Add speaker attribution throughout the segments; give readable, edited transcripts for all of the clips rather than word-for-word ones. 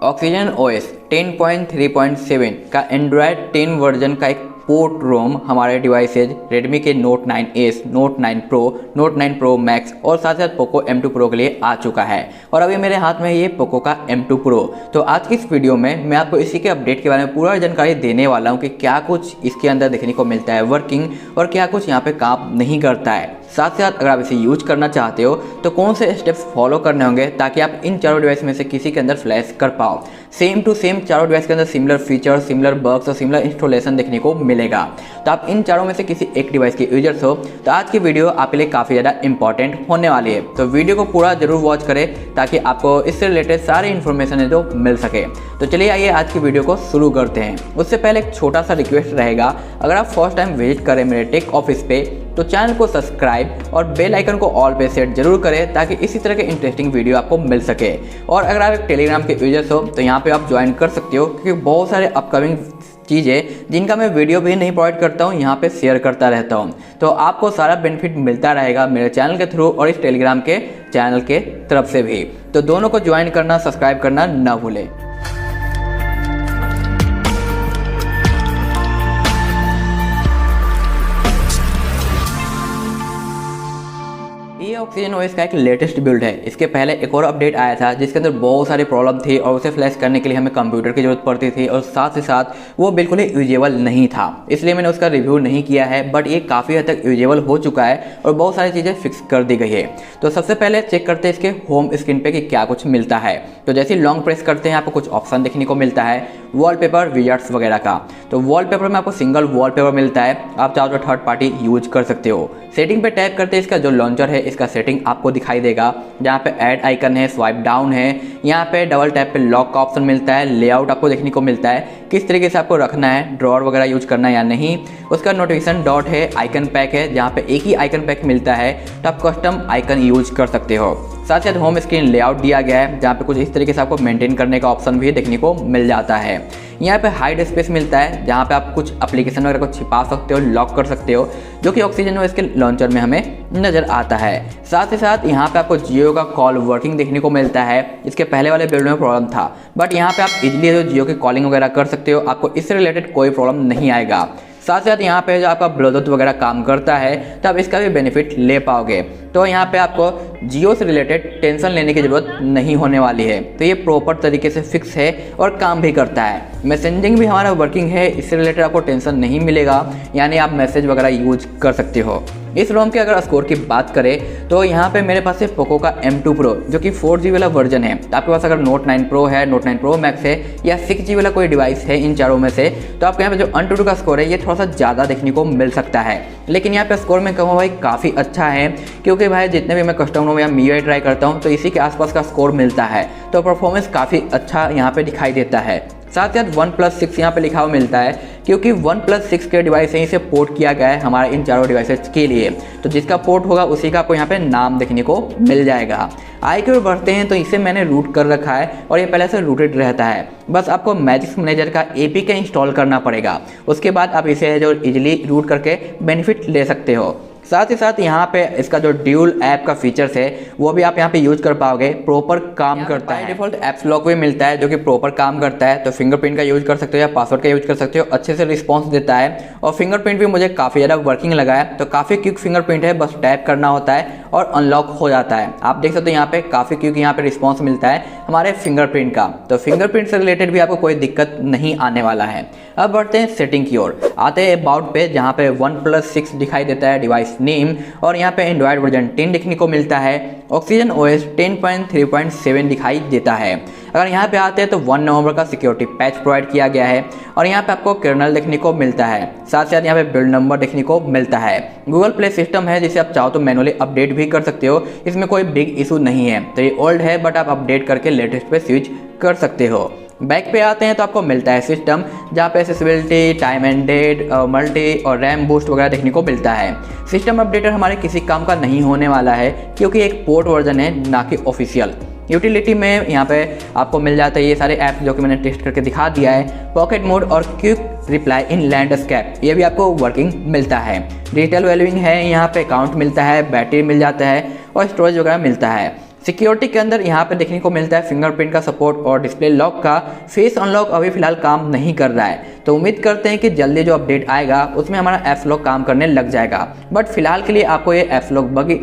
Speaker 1: Oxygen OS 10.3.7 का Android 10 version का एक पोर्ट रोम हमारे डिवाइसेज Redmi के Note 9s, Note 9 Pro, Note 9 Pro Max और साथ साथ Poco M2 Pro के लिए आ चुका है। और अभी मेरे हाथ में ये Poco का M2 Pro। तो आज की इस वीडियो में मैं आपको इसी के अपडेट के बारे में पूरा जानकारी देने वाला हूँ कि क्या कुछ इसके अंदर देखने को मिलता है वर्किंग और क्या कुछ यहाँ पे काम नहीं करता है। साथ साथ अगर आप इसे यूज करना चाहते हो तो कौन से स्टेप्स फॉलो करने होंगे ताकि आप इन चारों डिवाइस में से किसी के अंदर फ्लैश कर पाओ। सेम टू सेम चारों डिवाइस के अंदर सिमिलर फीचर, सिमिलर बग्स और सिमिलर इंस्टॉलेशन देखने को मिलेगा। तो आप इन चारों में से किसी एक डिवाइस के यूजर्स हो तो आज की वीडियो आपके लिए काफ़ी ज़्यादा इंपॉर्टेंट होने वाली है। तो वीडियो को पूरा जरूर वॉच करें ताकि आपको इससे रिलेटेड सारी इन्फॉर्मेशन है जो मिल सके। तो चलिए आइए आज की वीडियो को शुरू करते हैं। उससे पहले एक छोटा सा रिक्वेस्ट रहेगा, अगर आप फर्स्ट टाइम विजिट करें मेरे टेक ऑफिस पे तो चैनल को सब्सक्राइब और बेल आइकन को ऑल पे सेट जरूर करें ताकि इसी तरह के इंटरेस्टिंग वीडियो आपको मिल सके। और अगर आप टेलीग्राम के यूजर्स हो तो यहाँ पे आप ज्वाइन कर सकते हो क्योंकि बहुत सारे अपकमिंग चीज़ें जिनका मैं वीडियो भी नहीं प्रोवाइड करता हूँ यहाँ पे शेयर करता रहता हूँ। तो आपको सारा बेनिफिट मिलता रहेगा मेरे चैनल के थ्रू और इस टेलीग्राम के चैनल के तरफ से भी। तो दोनों को ज्वाइन करना, सब्सक्राइब करना ना भूलें। ये ऑक्सीजन ओएस का एक लेटेस्ट बिल्ड है। इसके पहले एक और अपडेट आया था जिसके अंदर बहुत सारी प्रॉब्लम थी और उसे फ्लैश करने के लिए हमें कंप्यूटर की जरूरत पड़ती थी और साथ ही साथ वो बिल्कुल ही यूजेबल नहीं था, इसलिए मैंने उसका रिव्यू नहीं किया है। बट ये काफ़ी हद तक यूजेबल हो चुका है और बहुत सारी चीज़ें फिक्स कर दी गई है। तो सबसे पहले चेक करते हैं इसके होम स्क्रीन पे कि क्या कुछ मिलता है। तो जैसे लॉन्ग प्रेस करते हैं आपको कुछ ऑप्शन देखने को मिलता है वॉलपेपर, विजार्ड्स वगैरह का। तो वॉलपेपर में आपको सिंगल वॉलपेपर मिलता है, आप चाहो तो थर्ड पार्टी यूज कर सकते हो। सेटिंग पे टैप करते हैं इसका जो लॉन्चर है इसका सेटिंग आपको दिखाई देगा, जहाँ पे ऐड आइकन है, स्वाइप डाउन है, यहाँ पे डबल टैप पे लॉक का ऑप्शन मिलता है, लेआउट आपको देखने को मिलता है किस तरीके से आपको रखना है, ड्रॉअर वगैरह यूज करना है या नहीं। उसका नोटिफिकेशन डॉट है, आइकन पैक है जहाँ पे एक ही आइकन पैक मिलता है तो आप कस्टम आइकन यूज कर सकते हो। साथ साथ होम स्क्रीन लेआउट दिया गया है जहाँ पे कुछ इस तरीके से आपको मेंटेन करने का ऑप्शन भी देखने को मिल जाता है। यहाँ पे हाइड स्पेस मिलता है जहाँ पे आप कुछ एप्लीकेशन वगैरह को छिपा सकते हो, लॉक कर सकते हो, जो कि ऑक्सीजन ओएस के लॉन्चर में हमें नज़र आता है। साथ ही साथ यहाँ पे आपको जियो का कॉल वर्किंग देखने को मिलता है। इसके पहले वाले बिल्ड में प्रॉब्लम था बट यहाँ पे आप इजीली जो जियो की कॉलिंग वगैरह कर सकते हो, आपको इससे रिलेटेड कोई प्रॉब्लम नहीं आएगा। साथ साथ यहाँ पे जो आपका ब्लूटूथ वगैरह काम करता है तो आप इसका भी बेनिफिट ले पाओगे। तो यहाँ पे आपको जियो से रिलेटेड टेंशन लेने की ज़रूरत नहीं होने वाली है। तो ये प्रॉपर तरीके से फिक्स है और काम भी करता है। मैसेजिंग भी हमारा वर्किंग है, इससे रिलेटेड आपको टेंशन नहीं मिलेगा, यानी आप मैसेज वगैरह यूज कर सकते हो। इस रोम के अगर स्कोर की बात करें तो यहाँ पे मेरे पास है पोको का M2 Pro जो कि 4G वाला वर्जन है। तो आपके पास अगर Note 9 Pro है, Note 9 Pro Max है या 6G वाला कोई डिवाइस है इन चारों में से, तो आपको यहाँ पे जो Antutu का स्कोर है ये थोड़ा सा ज़्यादा देखने को मिल सकता है। लेकिन यहाँ पे स्कोर में कहूँ भाई काफ़ी अच्छा है, क्योंकि भाई जितने भी मैं कस्टम रोम या MIUI ट्राई करता हूँ तो इसी के आसपास का स्कोर मिलता है। तो परफॉर्मेंस काफ़ी अच्छा यहाँ पे दिखाई देता है। साथ ही साथ OnePlus 6 यहाँ पे लिखा हुआ मिलता है, क्योंकि OnePlus 6 के डिवाइस यहीं से पोर्ट किया गया है हमारे इन चारों डिवाइसेस के लिए। तो जिसका पोर्ट होगा उसी का आपको यहाँ पे नाम देखने को मिल जाएगा। आई की ओर बढ़ते हैं तो इसे मैंने रूट कर रखा है और ये पहले से रूटेड रहता है। बस आपको मैजिक्स मैनेजर का APK इंस्टॉल करना पड़ेगा, उसके बाद आप इसे जो इजीली रूट करके बेनिफिट ले सकते हो। साथ ही साथ यहाँ पे इसका जो ड्यूल ऐप का फीचर्स है वो भी आप यहाँ पे यूज कर पाओगे, प्रॉपर काम करता है। डिफॉल्ट ऐप्स लॉक भी मिलता है जो कि प्रॉपर काम करता है। तो फिंगरप्रिंट का यूज कर सकते हो या पासवर्ड का यूज कर सकते हो, अच्छे से रिस्पॉन्स देता है। और फिंगरप्रिंट भी मुझे काफ़ी ज़्यादा वर्किंग लगा है। तो काफ़ी क्विक फिंगरप्रिंट है, बस टैप करना होता है और अनलॉक हो जाता है। आप देख सकते हो यहाँ पे काफ़ी क्विक यहाँ पे रिस्पॉन्स मिलता है हमारे फिंगरप्रिंट का। तो फिंगरप्रिंट से रिलेटेड भी आपको कोई दिक्कत नहीं आने वाला है। अब बढ़ते हैं सेटिंग की ओर, आते हैं अबाउट पे जहाँ पे OnePlus 6 दिखाई देता है डिवाइस नेम, और यहाँ पे एंड्रॉयड वर्जन 10 देखने को मिलता है। ऑक्सीजन ओएस 10.3.7 दिखाई देता है। अगर यहाँ पे आते हैं तो 1 नवंबर का सिक्योरिटी पैच प्रोवाइड किया गया है और यहाँ पे आपको कर्नल देखने को मिलता है। साथ साथ यहाँ पे बिल्ड नंबर देखने को मिलता है। गूगल प्ले सिस्टम है जिसे आप चाहो तो मैनुअली अपडेट भी कर सकते हो, इसमें कोई बिग इशू नहीं है। तो ये ओल्ड है बट आप अपडेट करके लेटेस्ट पे स्विच कर सकते हो। बैक पे आते हैं तो आपको मिलता है सिस्टम, जहाँ पे accessibility, time and date, multi और रैम बूस्ट वगैरह देखने को मिलता है। सिस्टम अपडेटर हमारे किसी काम का नहीं होने वाला है क्योंकि एक पोर्ट वर्जन है, ना कि ऑफिशियल। यूटिलिटी में यहाँ पे आपको मिल जाता है ये सारे ऐप्स जो कि मैंने टेस्ट करके दिखा दिया है। पॉकेट मोड और क्विक रिप्लाई इन लैंडस्केप ये भी आपको वर्किंग मिलता है। डिजिटल वैल्यूइंग है, यहाँ पे अकाउंट मिलता है, बैटरी मिल जाता है और स्टोरेज वगैरह मिलता है। सिक्योरिटी के अंदर यहाँ पे देखने को मिलता है फिंगरप्रिंट का सपोर्ट और डिस्प्ले लॉक का। फेस अनलॉक अभी फिलहाल काम नहीं कर रहा है, तो उम्मीद करते हैं कि जल्दी जो अपडेट आएगा उसमें हमारा एप्स लॉक काम करने लग जाएगा। बट फिलहाल के लिए आपको ये एप्स लॉक बगी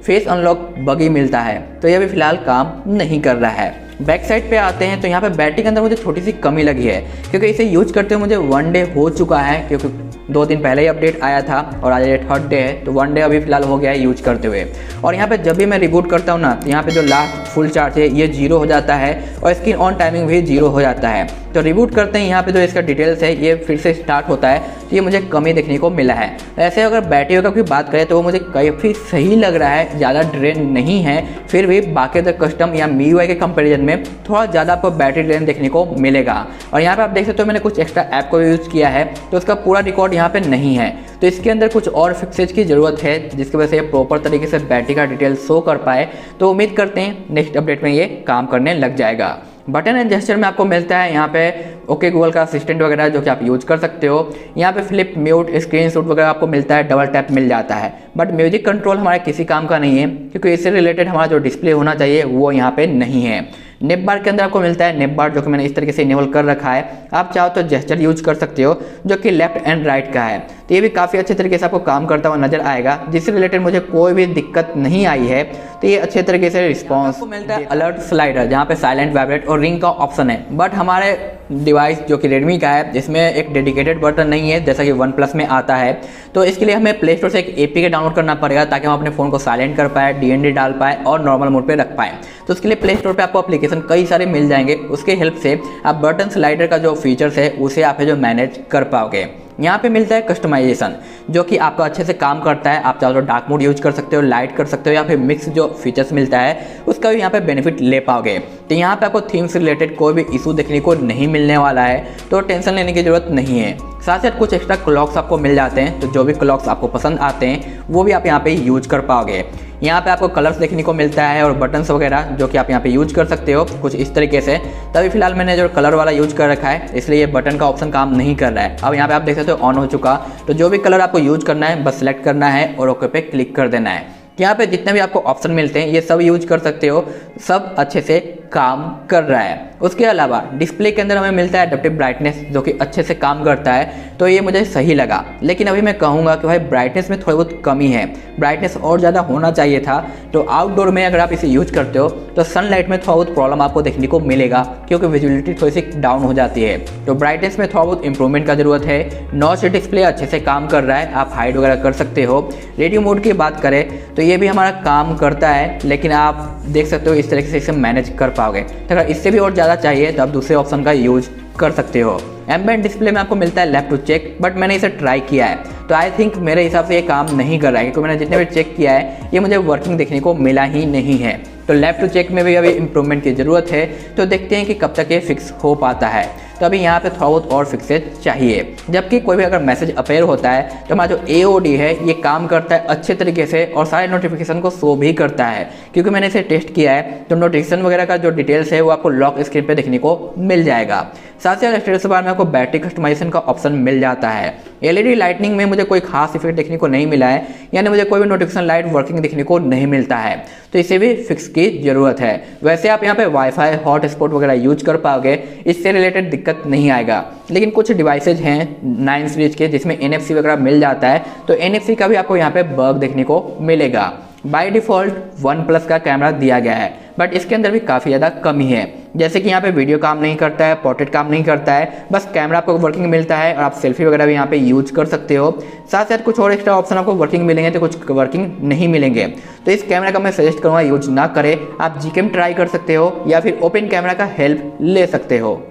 Speaker 1: फेस अनलॉक बगी मिलता है, तो ये अभी फिलहाल काम नहीं कर रहा है। बैक साइड पे आते हैं तो यहाँ पे बैटरी के अंदर मुझे छोटी सी कमी लगी है, क्योंकि इसे यूज करते हुए मुझे 1 डे हो चुका है, क्योंकि 2 दिन पहले ही अपडेट आया था और आज ये 3rd डे है, तो 1 डे अभी फिलहाल हो गया है यूज करते हुए। और यहाँ पे जब भी मैं रिबूट करता हूँ ना, तो यहाँ पे जो लास्ट फुल चार्ज है ये 0 हो जाता है और स्क्रीन ऑन टाइमिंग भी 0 हो जाता है। तो रिबूट करते हैं यहाँ पे जो इसका डिटेल्स है ये फिर से स्टार्ट होता है, तो ये मुझे कमी देखने को मिला है। ऐसे अगर बैटरी वगैरह की बात करें तो वो मुझे काफ़ी सही लग रहा है, ज़्यादा ड्रेन नहीं है, फिर भी बाकी अदर कस्टम या MIUI के कंपेरिजन में थोड़ा ज़्यादा आपको बैटरी ड्रेन देखने को मिलेगा। और यहाँ पे आप देख सकते हो मैंने कुछ एक्स्ट्रा ऐप को यूज़ किया है, तो उसका पूरा रिकॉर्ड यहाँ पे नहीं है, तो इसके अंदर कुछ और फिक्सेज की ज़रूरत है जिसकी वजह से ये प्रॉपर तरीके से बैटरी का डिटेल शो कर पाए। तो उम्मीद करते हैं नेक्स्ट अपडेट में ये काम करने लग जाएगा। बटन एंड जेस्चर में आपको मिलता है यहाँ पे ओके गूगल का असिस्टेंट वगैरह जो कि आप यूज कर सकते हो। यहाँ पे फ्लिप, म्यूट, स्क्रीन शॉट वगैरह आपको मिलता है, डबल टैप मिल जाता है। बट म्यूजिक कंट्रोल हमारे किसी काम का नहीं है, क्योंकि इससे रिलेटेड हमारा जो डिस्प्ले होना चाहिए वो यहाँ पे नहीं है। नेप बार के अंदर आपको मिलता है नेप बार, जो कि मैंने इस तरीके से इनेबल कर रखा है। आप चाहो तो जेस्चर यूज कर सकते हो जो कि लेफ्ट एंड राइट का है, तो ये भी काफ़ी अच्छे तरीके से आपको काम करता हुआ नजर आएगा, जिससे रिलेटेड मुझे कोई भी दिक्कत नहीं आई है। तो ये अच्छे तरीके से रिस्पॉन्स मिलता है। अलर्ट स्लाइडर जहाँ पे साइलेंट, वाइब्रेट और रिंग का ऑप्शन है, बट हमारे डिवाइस जो कि रेडमी का है जिसमें एक डेडिकेटेड बटन नहीं है जैसा कि OnePlus में आता है, तो इसके लिए हमें प्ले स्टोर से एक APK डाउनलोड करना पड़ेगा ताकि हम अपने फ़ोन को साइलेंट कर पाए, DND डाल पाए और नॉर्मल मोड पे रख पाए। तो उसके लिए प्ले स्टोर पे आपको एप्लीकेशन कई सारे मिल जाएंगे, उसके हेल्प से आप बटन स्लाइडर का जो फीचर्स है उसे आप जो मैनेज कर पाओगे। यहाँ पे मिलता है कस्टमाइजेशन, जो कि आपका अच्छे से काम करता है। आप चाहो तो डार्क मोड यूज कर सकते हो, लाइट कर सकते हो, या फिर मिक्स जो फीचर्स मिलता है उसका भी यहाँ पे बेनिफिट ले पाओगे। तो यहाँ पे आपको थीम से रिलेटेड कोई भी इशू देखने को नहीं मिलने वाला है, तो टेंशन लेने की जरूरत नहीं है। साथ साथ कुछ एक्स्ट्रा क्लॉक्स आपको मिल जाते हैं, तो जो भी क्लॉक्स आपको पसंद आते हैं वो भी आप यहाँ पे यूज कर पाओगे। यहाँ पे आपको कलर्स देखने को मिलता है और बटन्स वगैरह जो कि आप यहाँ पे यूज कर सकते हो कुछ इस तरीके से। तभी फिलहाल मैंने जो कलर वाला यूज कर रखा है, इसलिए ये बटन का ऑप्शन काम नहीं कर रहा है। अब यहाँ पे आप देख सकते हो ऑन हो चुका, तो जो भी कलर आपको यूज करना है बस सेलेक्ट करना है और ओके पे क्लिक कर देना है। यहाँ पे जितने भी आपको ऑप्शन मिलते हैं ये सब यूज कर सकते हो, सब अच्छे से काम कर रहा है। उसके अलावा डिस्प्ले के अंदर हमें मिलता है एडेप्टिव ब्राइटनेस, जो कि अच्छे से काम करता है, तो ये मुझे सही लगा। लेकिन अभी मैं कहूँगा कि भाई ब्राइटनेस में थोड़ी बहुत कमी है, ब्राइटनेस और ज़्यादा होना चाहिए था। तो आउटडोर में अगर आप इसे यूज करते हो तो सनलाइट में थोड़ा बहुत प्रॉब्लम आपको देखने को मिलेगा, क्योंकि विजिबिलिटी थोड़ी सी डाउन हो जाती है। तो ब्राइटनेस में थोड़ा बहुत इंप्रूवमेंट का जरूरत है। नॉच डिस्प्ले अच्छे से काम कर रहा है, आप हाइड वगैरह कर सकते हो। रेडियो मोड की बात करें तो ये भी हमारा काम करता है, लेकिन आप देख सकते हो इस तरीके से इसे मैनेज कर पाओगे। तो अगर इससे भी और ज़्यादा चाहिए तो आप दूसरे ऑप्शन का यूज कर सकते हो। एम्बिएंट डिस्प्ले में आपको मिलता है लेफ्ट टू चेक, बट मैंने इसे ट्राई किया है तो आई थिंक मेरे हिसाब से ये काम नहीं कर रहा है, क्योंकि मैंने जितने भी चेक किया है ये मुझे वर्किंग देखने को मिला ही नहीं है। तो लेफ्ट टू चेक में भी अभी इंप्रूवमेंट की ज़रूरत है, तो देखते हैं कि कब तक ये फिक्स हो पाता है। तो अभी यहाँ पे थोड़ा बहुत और फिक्सेज चाहिए। जबकि कोई भी अगर मैसेज अपेयर होता है तो हमारा जो AOD है ये काम करता है अच्छे तरीके से और सारे नोटिफिकेशन को शो भी करता है, क्योंकि मैंने इसे टेस्ट किया है। तो नोटिफिकेशन वगैरह का जो डिटेल्स है वो आपको लॉक स्क्रीन पे देखने को मिल जाएगा। साथ ही स्टेटस बार में आपको बैटरी कस्टमाइजेशन का ऑप्शन मिल जाता है। LED लाइटनिंग में मुझे कोई खास इफेक्ट देखने को नहीं मिला है, यानी मुझे कोई भी नोटिफिकेशन लाइट वर्किंग देखने को नहीं मिलता है, तो इसे भी फिक्स की जरूरत है। वैसे आप यहाँ पे वाईफाई, हॉटस्पॉट वगैरह यूज कर पाओगे, इससे रिलेटेड दिक्कत नहीं आएगा। लेकिन कुछ डिवाइसेज हैं 9 सीरीज के जिसमें NFC वगैरह मिल जाता है, तो NFC का भी आपको यहाँ पे बग देखने को मिलेगा। बाय डिफ़ॉल्ट OnePlus का कैमरा दिया गया है, बट इसके अंदर भी काफ़ी ज़्यादा कमी है, जैसे कि यहाँ पे वीडियो काम नहीं करता है, पोर्ट्रेट काम नहीं करता है, बस कैमरा आपको वर्किंग मिलता है और आप सेल्फी वगैरह भी यहाँ पे यूज कर सकते हो। साथ साथ कुछ और एक्स्ट्रा ऑप्शन आपको वर्किंग मिलेंगे तो कुछ वर्किंग नहीं मिलेंगे। तो इस कैमरा का मैं सजेस्ट करूँगा यूज ना करें। आप Gcam ट्राई कर सकते हो या फिर ओपन कैमरा का हेल्प ले सकते हो,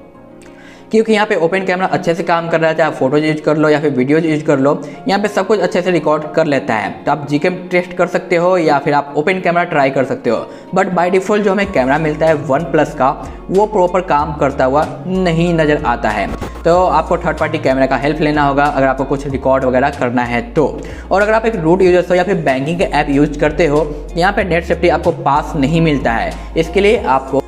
Speaker 1: क्योंकि यहाँ पे ओपन कैमरा अच्छे से काम कर रहा है। चाहे आप फोटोज यूज कर लो या फिर वीडियोज यूज कर लो, यहाँ पे सब कुछ अच्छे से रिकॉर्ड कर लेता है। तो आप Gcam टेस्ट कर सकते हो या फिर आप ओपन कैमरा ट्राई कर सकते हो। बट बाय डिफ़ॉल्ट जो हमें कैमरा मिलता है OnePlus का, वो प्रॉपर काम करता हुआ नहीं नज़र आता है। तो आपको थर्ड पार्टी कैमरा का हेल्प लेना होगा अगर आपको कुछ रिकॉर्ड वगैरह करना है तो। और अगर आप एक रूट यूजर हो या फिर बैंकिंग के ऐप यूज करते हो, यहाँ पे नेट सेफ्टी आपको पास नहीं मिलता है। इसके लिए आपको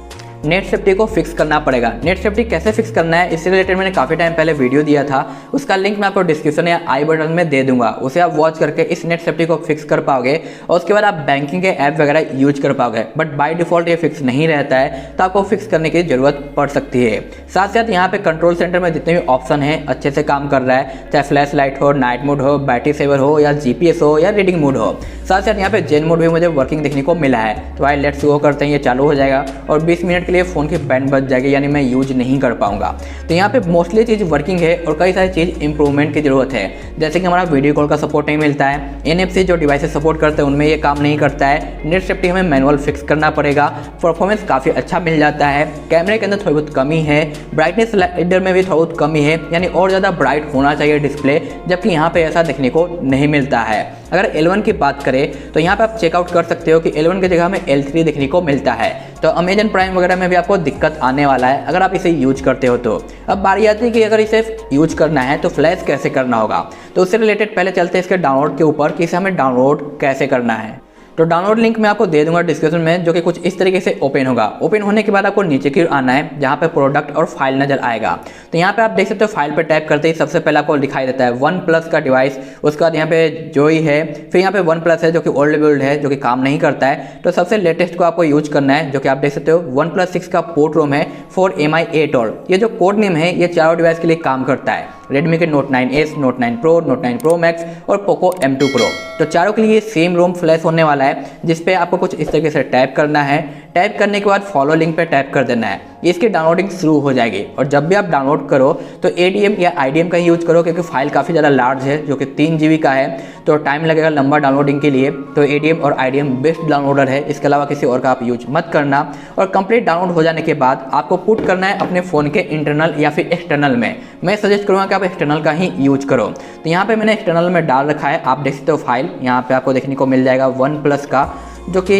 Speaker 1: नेट सेफ्टी को फिक्स करना पड़ेगा। नेट सेफ्टी कैसे फिक्स करना है इससे रिलेटेड मैंने काफ़ी टाइम पहले वीडियो दिया था, उसका लिंक मैं आपको डिस्क्रिप्शन या आई बटन में दे दूंगा। उसे आप वॉच करके इस नेट सेफ्टी को फिक्स कर पाओगे और उसके बाद आप बैंकिंग के ऐप वगैरह यूज कर पाओगे। बट बाय डिफॉल्ट ये फिक्स नहीं रहता है, तो आपको फिक्स करने की जरूरत पड़ सकती है। साथ साथ यहाँ पे कंट्रोल सेंटर में जितने भी ऑप्शन है अच्छे से काम कर रहा है, चाहे फ्लैश लाइट हो, नाइट मोड हो, बैटरी सेवर हो या GPS हो या रीडिंग मोड हो। साथ साथ यहाँ पे जेन मोड भी मुझे वर्किंग देखने को मिला है। तो भाई लेट्स गो करते हैं, ये चालू हो जाएगा और 20 मिनट के लिए फ़ोन की बैंड बच जाएगी, यानी मैं यूज नहीं कर पाऊंगा। तो यहाँ पे मोस्टली चीज़ वर्किंग है और कई सारी चीज़ इंप्रूवमेंट की जरूरत है, जैसे कि हमारा वीडियो कॉल का सपोर्ट नहीं मिलता है, NFC जो डिवाइसेस सपोर्ट करते हैं उनमें ये काम नहीं करता है, नेट सेफ्टी हमें मैनुअल फिक्स करना पड़ेगा, परफॉर्मेंस काफ़ी अच्छा मिल जाता है, कैमरे के अंदर थोड़ी बहुत कमी है, ब्राइटनेस स्लाइडर में भी थोड़ी बहुत कमी है, यानी और ज़्यादा ब्राइट होना चाहिए डिस्प्ले, जबकि यहाँ पे ऐसा देखने को नहीं मिलता है। अगर L1 की बात करें तो यहाँ पे आप चेकआउट कर सकते हो कि L1 की जगह हमें L3 देखने को मिलता है। तो अमेजन प्राइम वगैरह में भी आपको दिक्कत आने वाला है अगर आप इसे यूज करते हो तो। अब बारी आती है कि अगर इसे यूज करना है तो फ्लैश कैसे करना होगा। तो उससे रिलेटेड पहले चलते हैं इसके डाउनलोड के ऊपर कि इसे हमें डाउनलोड कैसे करना है। तो डाउनलोड लिंक मैं आपको दे दूंगा डिस्क्रिप्शन में, जो कि कुछ इस तरीके से ओपन होगा। ओपन होने के बाद आपको नीचे की ओर आना है जहाँ पे प्रोडक्ट और फाइल नजर आएगा। तो यहाँ पे आप देख सकते हो फाइल पे टैप करते ही सबसे पहले आपको दिखाई देता है OnePlus का डिवाइस, उसके बाद यहाँ पे जो ही है, फिर यहाँ पे OnePlus है जो कि ओल्ड बिल्ड है, जो कि काम नहीं करता है। तो सबसे लेटेस्ट को आपको यूज करना है, जो कि आप देख सकते हो OnePlus 6 का पोर्ट रोम है 4MI8। ये जो कोड नेम है ये चारों डिवाइस के लिए काम करता है, Redmi के Note 9S, Note 9 Pro, Note 9 Pro Max और Poco M2 Pro। तो चारों के लिए सेम रोम फ्लैश होने वाला है, जिसपे आपको कुछ इस तरीके से टैप करना है। टैप करने के बाद फॉलो लिंक पे टैप कर देना है, इसकी डाउनलोडिंग शुरू हो जाएगी। और जब भी आप डाउनलोड करो तो ADM या IDM का ही यूज करो, क्योंकि फाइल काफ़ी ज़्यादा लार्ज है, जो कि 3 GB का है, तो टाइम लगेगा लंबा डाउनलोडिंग के लिए। तो ADM और IDM बेस्ट डाउनलोडर है, इसके अलावा किसी और का आप यूज मत करना। और कंप्लीट डाउनलोड हो जाने के बाद आपको पुट करना है अपने फ़ोन के इंटरनल या फिर एक्सटर्नल में। मैं सजेस्ट करूँगा कि आप एक्सटर्नल का ही यूज करो। तो यहाँ पर मैंने एक्सटर्नल में डाल रखा है, आप देख सकते हो फाइल यहाँ पर आपको देखने को मिल जाएगा OnePlus का, जो कि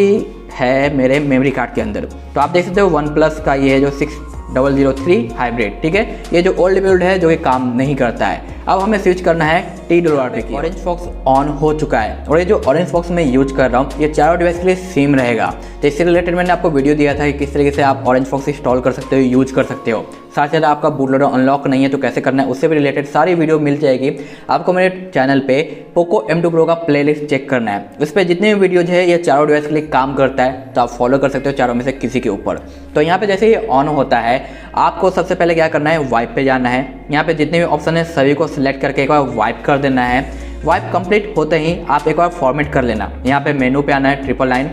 Speaker 1: है मेरे मेमोरी कार्ड के अंदर। तो आप देख सकते हो OnePlus का ये है जो 6003 हाइब्रिड, ठीक है। ये जो ओल्ड बिल्ड है जो कि काम नहीं करता है। अब हमें स्विच करना है $T पे। ऑरेंज फॉक्स ऑन हो चुका है और ये जो ऑरेंज फॉक्स मैं यूज कर रहा हूँ ये चारों डिवाइस के लिए सेम रहेगा। तो इससे रिलेटेड मैंने आपको वीडियो दिया था कि किस तरीके से आप ऑरेंज फॉक्स इंस्टॉल कर सकते हो, यूज कर सकते हो। साथ साथ आपका बूट लोडर अनलॉक नहीं है तो कैसे करना है उससे भी रिलेटेड सारी वीडियो मिल जाएगी आपको मेरे चैनल पे। Poco M2 Pro का प्लेलिस्ट चेक करना है, उस पर जितने भी वीडियोज है ये चारों डिवाइस के लिए काम करता है, तो आप फॉलो कर सकते हो चारों में से किसी के ऊपर। तो यहाँ पे जैसे ये ऑन होता है आपको सबसे पहले क्या करना है, वाइप पे जाना है। यहाँ पे जितने भी ऑप्शन है सभी को सिलेक्ट करके एक बार वाइप कर देना है। वाइप कंप्लीट होते ही आप एक बार फॉर्मेट कर लेना। यहाँ पे मेनू पे आना है, triple line,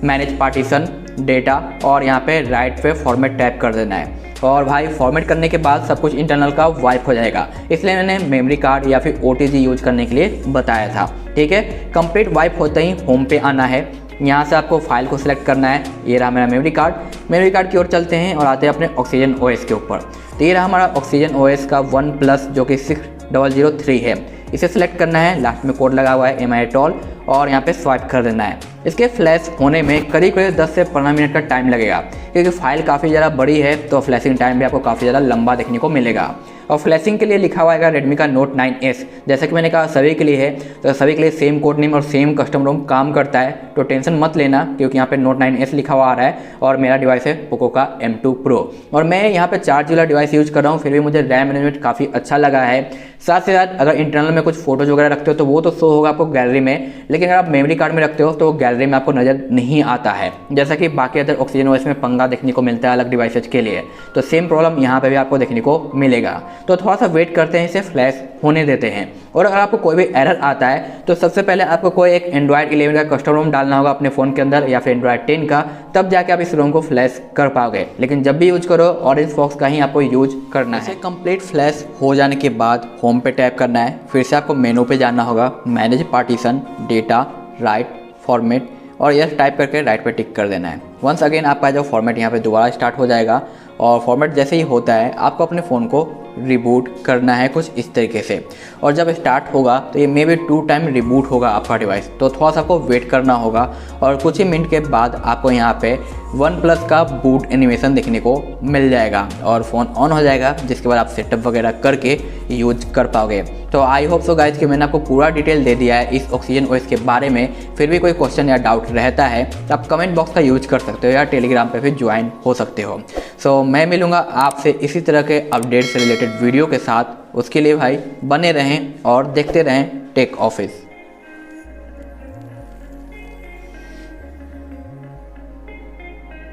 Speaker 1: manage partition, data, और यहाँ पे राइट पे फॉर्मेट टैप कर देना है। और भाई फॉर्मेट करने के बाद सब कुछ इंटरनल का वाइप हो जाएगा, इसलिए मैंने मेमोरी कार्ड या फिर OTG यूज करने के लिए बताया था, ठीक है। कंप्लीट वाइप होते ही होम पे आना है, यहाँ से आपको फाइल को सिलेक्ट करना है। ये रहा मेरा मेमोरी कार्ड की ओर चलते हैं और आते हैं अपने ऑक्सीजन OS के ऊपर। तो ये रहा हमारा ऑक्सीजन OS का OnePlus जो कि 6003 है। इसे सिलेक्ट करना है, लास्ट में कोड लगा हुआ है MI8 और यहाँ पे स्वाइप कर देना है। इसके फ्लैश होने में करीब 10 से 15 मिनट का टाइम लगेगा, क्योंकि फाइल काफ़ी ज़्यादा बड़ी है तो फ्लैशिंग टाइम भी आपको काफ़ी ज़्यादा लंबा देखने को मिलेगा। और फ्लैशिंग के लिए लिखा हुआ है Redmi का Note 9S, जैसा कि मैंने कहा सभी के लिए है, तो सभी के लिए सेम कोड नेम और सेम कस्टम रोम काम करता है, तो टेंशन मत लेना, क्योंकि यहाँ पे Note 9S लिखा हुआ आ रहा है और मेरा डिवाइस है Poco का M2 Pro। और मैं यहाँ पे 4 GB डिवाइस यूज कर रहा हूँ, फिर भी मुझे रैम मैनेजमेंट काफ़ी अच्छा लगा है। साथ ही साथ अगर इंटरनल में कुछ फोटोज वगैरह रखते हो तो वो तो शो होगा आपको गैलरी में, लेकिन अगर आप मेमोरी कार्ड में रखते हो तो गैलरी में आपको नज़र नहीं आता है, जैसा कि बाकी अदर ऑक्सीजन OS में पंगा देखने को मिलता है अलग डिवाइसेज के लिए। तो सेम प्रॉब्लम यहाँ पे भी आपको देखने को मिलेगा। तो थोड़ा सा वेट करते हैं, इसे फ्लैश होने देते हैं। और अगर आपको कोई भी एरर आता है तो सबसे पहले आपको कोई एक Android 11 का कस्टम रोम डालना होगा अपने फ़ोन के अंदर या फिर Android 10 का, तब जाके आप इस रोम को फ्लैश कर पाओगे। लेकिन जब भी यूज करो ऑरेंज फॉक्स का ही आपको यूज करना है। कंप्लीट फ्लैश हो जाने के बाद होम पे टैप करना है, फिर से आपको मेनू पे जाना होगा, manage partition, data, right, format, और यस टाइप करके राइट पे टिक कर देना है। वंस अगेन आपका जो फॉर्मेट यहाँ पे दोबारा स्टार्ट हो जाएगा। और फॉर्मेट जैसे ही होता है आपको अपने फ़ोन को रिबूट करना है कुछ इस तरीके से। और जब स्टार्ट होगा तो ये मे बी 2 टाइम रिबूट होगा आपका डिवाइस, तो थोड़ा सा आपको वेट करना होगा और कुछ ही मिनट के बाद आपको यहाँ पे OnePlus का बूट एनिमेशन देखने को मिल जाएगा और फ़ोन ऑन हो जाएगा, जिसके बाद आप सेटअप वगैरह करके यूज कर पाओगे। तो आई होप सो गाइज कि मैंने आपको पूरा डिटेल दे दिया है इस ऑक्सीजन ओएस के बारे में। फिर भी कोई क्वेश्चन या डाउट रहता है तो आप कमेंट बॉक्स का यूज कर सकते हो या टेलीग्राम पे फिर ज्वाइन हो सकते हो। सो मैं मिलूँगा आपसे इसी तरह के अपडेट से रिलेटेड वीडियो के साथ। उसके लिए भाई बने रहें और देखते रहें टेक ऑफिस।